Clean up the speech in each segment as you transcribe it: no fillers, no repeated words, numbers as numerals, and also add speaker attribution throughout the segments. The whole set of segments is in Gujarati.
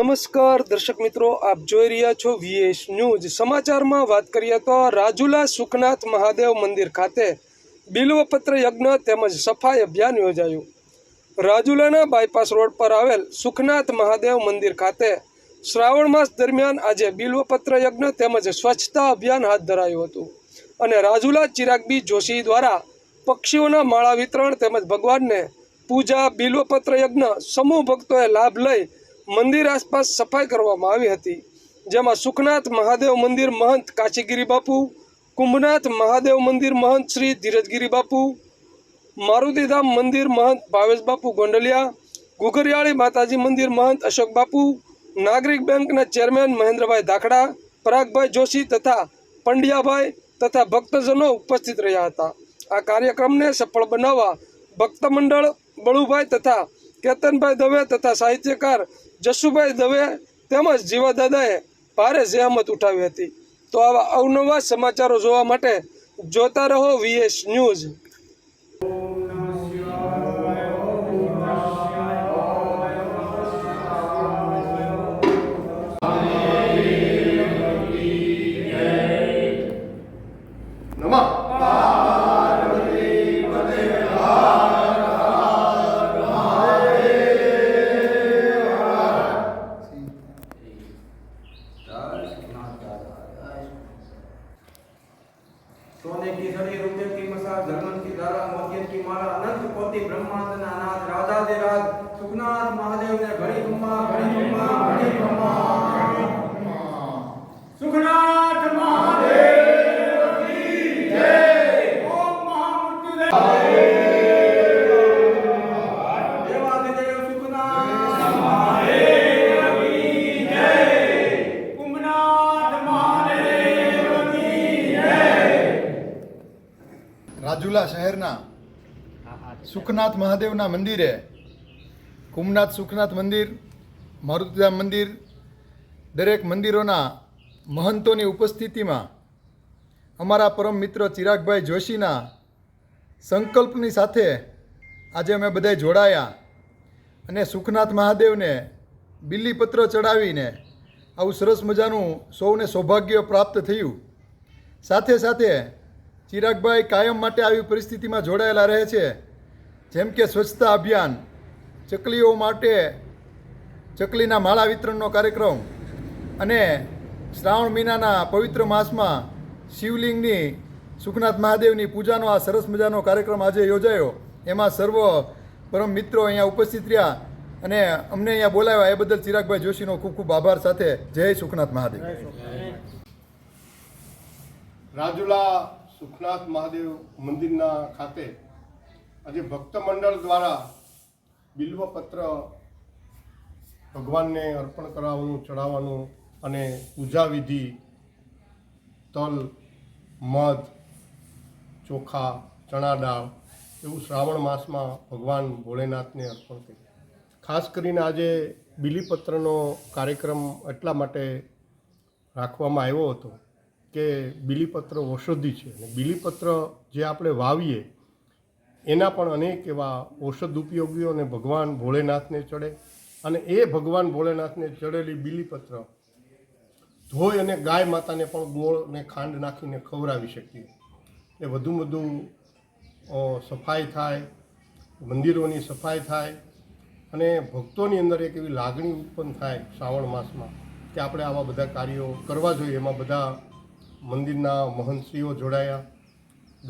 Speaker 1: નમસ્કાર દર્શક મિત્રો, આપ જોઈ રહ્યા છો VS ન્યૂઝ। સમાચારમાં વાત કરીએ તો રાજુલા સુખનાથ મહાદેવ મંદિર ખાતે બિલ્વપત્ર યજ્ઞ તેમજ સફાઈ અભિયાન યોજાયું। રાજુલાના બાયપાસ રોડ પર આવેલ સુખનાથ મહાદેવ મંદિર ખાતે શ્રાવણ માસ દરમિયાન આજે બિલ્વપત્ર યજ્ઞ તેમજ સ્વચ્છતા અભિયાન હાથ ધરાયું હતું અને રાજુલા ચિરાગ બી જોશી દ્વારા પક્ષીઓના માળા વિતરણ તેમજ ભગવાનને પૂજા બિલ્વપત્ર યજ્ઞ સમૂહ ભક્તોએ લાભ લઈ મંદિર આસપાસ સફાઈ કરવામાં આવી હતી, જેમાં સુખનાથ મહાદેવ મંદિર મહંત કાશીગીરી બાપુ, કુંભનાથ મહાદેવ મંદિર મહંત શ્રી ધીરજગીરી બાપુ, મારુતિધામ મંદિર મહંત ભાવેશ બાપુ ગોંડલિયા, ઘુઘરિયાળી માતાજી મંદિર મહંત અશોક બાપુ, નાગરિક બેંકના ચેરમેન મહેન્દ્રભાઈ ધાકડા, પરાગભાઈ જોશી તથા પંડ્યાભાઈ તથા ભક્તજનો ઉપસ્થિત રહ્યા હતા। આ કાર્યક્રમને સફળ બનાવવા ભક્ત મંડળ બળુભાઈ તથા કેતનભાઈ દવે તથા સાહિત્યકાર જશુભાઈ દવે તેમજ જીવાદાદાએ ભારે જહેમત ઉઠાવી હતી। તો આવા અવનવા સમાચારો જોવા માટે જોતા રહો VS ન્યૂઝ।
Speaker 2: सोने की सड़ी रुपये की मसाल धर्मन की धारा मोतियन की माला अनंत कोटि ब्रह्मांड अनाथ राजाधिराज सुखनाथ महादेव ने घड़ी ब्रह्मा सुखनाथ महादेव की जय। ओम महामृत्युंजय देवाधिदेव सुखनाथ महादेव की जय। कुंभनाथ महादेव की जय।
Speaker 3: રાજુલા શહેરના સુખનાથ મહાદેવના મંદિરે કુંભનાથ સુખનાથ મંદિર, મારુતિધામ મંદિર, દરેક મંદિરોના મહંતોની ઉપસ્થિતિમાં અમારા પરમ મિત્ર ચિરાગભાઈ જોશીના સંકલ્પની સાથે આજે અમે બધાય જોડાયા અને સુખનાથ મહાદેવને બિલ્લીપત્ર ચડાવીને આવું સરસ મજાનું સૌને સૌભાગ્ય પ્રાપ્ત થયું। સાથે સાથે ચિરાગભાઈ કાયમ માટે આવી પરિસ્થિતિમાં જોડાયેલા રહે છે, જેમ કે સ્વચ્છતા અભિયાન, ચકલીઓ માટે ચકલીના માળા વિતરણનો કાર્યક્રમ અને શ્રાવણ મહિનાના પવિત્ર માસમાં શિવલિંગની સુખનાથ મહાદેવની પૂજાનો આ સરસ મજાનો કાર્યક્રમ આજે યોજાયો। એમાં સર્વ પરમ મિત્રો અહીંયા ઉપસ્થિત રહ્યા અને અમને અહીંયા બોલાવ્યા એ બદલ ચિરાગભાઈ જોશીનો ખૂબ ખૂબ આભાર સાથે જય સુખનાથ મહાદેવ।
Speaker 4: રાજુલા સુખનાથ મહાદેવ મંદિરના ખાતે આજે ભક્ત મંડળ દ્વારા બિલ્વપત્ર ભગવાનને અર્પણ કરાવવાનું, ચડાવવાનું અને પૂજા વિધિ તલ, મધ, ચોખા, ચણા દાળ એવું શ્રાવણ માસમાં ભગવાન ભોળેનાથને અર્પણ કર્યું। ખાસ કરીને આજે બિલીપત્રનો કાર્યક્રમ એટલા માટે રાખવામાં આવ્યો હતો કે બિલીપત્ર ઔષધિ છે અને બિલીપત્ર જે આપણે વાવીએ એના પણ અનેક એવા ઔષધ ઉપયોગીઓ અને ભગવાન ભોળેનાથને ચડે અને એ ભગવાન ભોળેનાથને ચડેલી બિલીપત્ર ધોઈ અને ગાય માતાને પણ ગોળ અને ખાંડ નાખીને ખવડાવી શકીએ। એ વધુ સફાઈ થાય, મંદિરોની સફાઈ થાય અને ભક્તોની અંદર એક એવી લાગણી ઉત્પન્ન થાય શ્રાવણ માસમાં કે આપણે આવા બધા કાર્યો કરવા જોઈએ। એમાં બધા મંદિરના મહંતશ્રીઓ જોડાયા,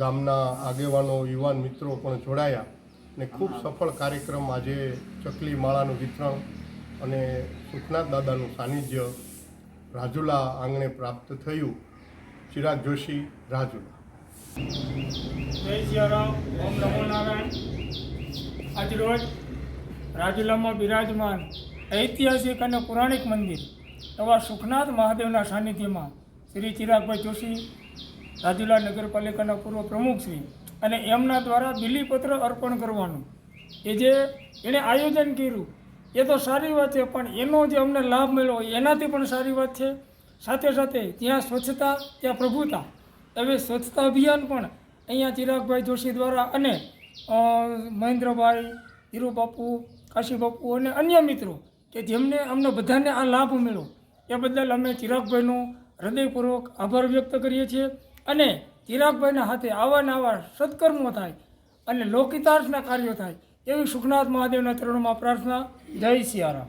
Speaker 4: ગામના આગેવાનો, યુવાન મિત્રો પણ જોડાયા અને ખૂબ સફળ કાર્યક્રમ આજે ચકલી માળાનું વિતરણ અને સુખનાથ દાદાનું સાનિધ્ય રાજુલા આંગણે પ્રાપ્ત થયું। ચિરાગ જોશી, રાજુલા।
Speaker 5: જય સિયારામ, ઓમ નમો નારાયણ। આજરોજ રાજુલામાં બિરાજમાન ઐતિહાસિક અને પૌરાણિક મંદિર એવા સુખનાથ મહાદેવના સાનિધ્યમાં શ્રી ચિરાગભાઈ જોશી, રાજુલા નગરપાલિકાના પૂર્વ પ્રમુખશ્રી અને એમના દ્વારા બિલીપત્ર અર્પણ કરવાનું એ જે એણે આયોજન કર્યું એ તો સારી વાત છે, પણ એનો જે અમને લાભ મળ્યો એનાથી પણ સારી વાત છે। સાથે સાથે ત્યાં સ્વચ્છતા, ત્યાં પ્રભુતા, હવે સ્વચ્છતા અભિયાન પણ અહીંયા ચિરાગભાઈ જોશી દ્વારા અને મહેન્દ્રભાઈ, હીરુ બાપુ, કાશી બાપુ અને અન્ય મિત્રો કે જેમને અમને બધાને આ લાભ મળ્યો એ બદલ અમે ચિરાગભાઈનો હૃદયપૂર્વક આભાર વ્યક્ત કરીએ છીએ અને ચિરાગભાઈના હાથે આવા ને આવા સત્કર્મો થાય અને લોકહિતાર્થના કાર્યો થાય એવી સુખનાથ મહાદેવના ચરણોમાં પ્રાર્થના. જય સિયારામ.